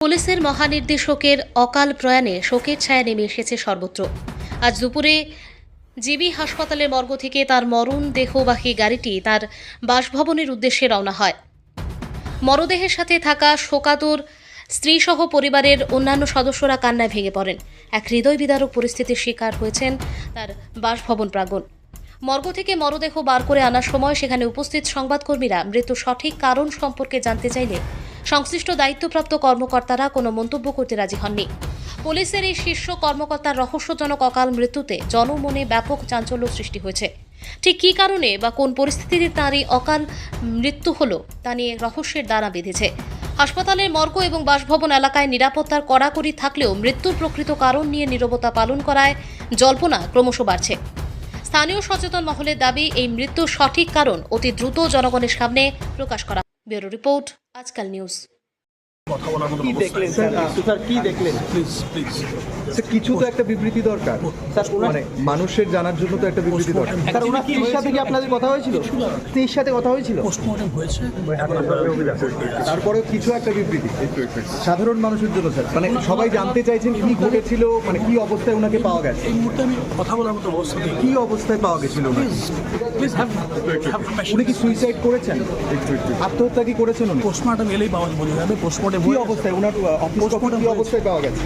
পুলিশের মহানির্দেশকের অকাল প্রয়াণে শোকের ছায়া নেমে এসেছে সর্বত্র। আজ দুপুরে জিবি হাসপাতালের মর্গ থেকে তার মরণ দেহবাহী গাড়িটি তার বাসভবনের উদ্দেশ্যে রওনা হয়। মরদেহের সাথে থাকা শোকাতুর স্ত্রীসহ পরিবারের অন্যান্য সদস্যরা কান্নায় ভেঙে পড়েন। এক হৃদয় বিদারক পরিস্থিতির শিকার হয়েছেন তার বাসভবন প্রাঙ্গণ। মর্গ থেকে মরদেহ বার করে আনার সময় সেখানে উপস্থিত সংবাদকর্মীরা মৃত্যুর সঠিক কারণ সম্পর্কে জানতে চাইলে সংশ্লিষ্ট দায়িত্বপ্রাপ্ত কর্মকর্তারা কোনো মন্তব্য করতে রাজি হননি। পুলিশের এই শীর্ষ কর্মকর্তার রহস্যজনক অকাল মৃত্যুতে জনমনে ব্যাপক চাঞ্চল্য সৃষ্টি হয়েছে। ঠিক কী কারণে বা কোন পরিস্থিতিতে তার এই অকাল মৃত্যু হলো তা নিয়ে রহস্যের দানা বেঁধেছে। হাসপাতালের মর্গ এবং বাসভবন এলাকায় নিরাপত্তার কড়াকড়ি থাকলেও মৃত্যুর প্রকৃত কারণ নিয়ে নীরবতা পালন করায় জল্পনা ক্রমশ বাড়ছে। স্থানীয় সচেতন মহলের দাবি, এই মৃত্যুর সঠিক কারণ অতি দ্রুত জনগণের সামনে প্রকাশ করা। ব্যুরো রিপোর্ট, আজকাল নিউজ। কি দেখলেন স্যার? কি দেখলেন? প্লিজ স্যার, কিছু তো একটা বিবৃতি দরকার স্যার, মানে মানুষের জানার জন্য তো একটা বিবৃতি দরকার। স্যার, ওনার স্ত্রীর সাথে কি আপনাদের কথা হয়েছিল? স্ত্রীর সাথে কথা হয়েছিল? পোস্টমর্টম হয়েছে, তারপরেও কিছু একটা বিবৃতি সাধারণ মানুষের জন্য স্যার, মানে সবাই জানতে চাইছেন কি ঘটেছিল, মানে কি অবস্থায় ওনাকে পাওয়া গেছে। এই মুহূর্তে আমি কথা বলার মতো অবস্থা নেই। কি অবস্থায় পাওয়া গেছিল ওনাকে? প্লিজ উনি কি সুইসাইড করেছেন? আত্মহত্যা কি করেছেন উনি? পোস্টমর্টম এলেই পাওয়া বলে যাবে। পোস্টমর্টম কি অবস্থায় ওনার অফিস কি অবস্থায় পাওয়া গেছে?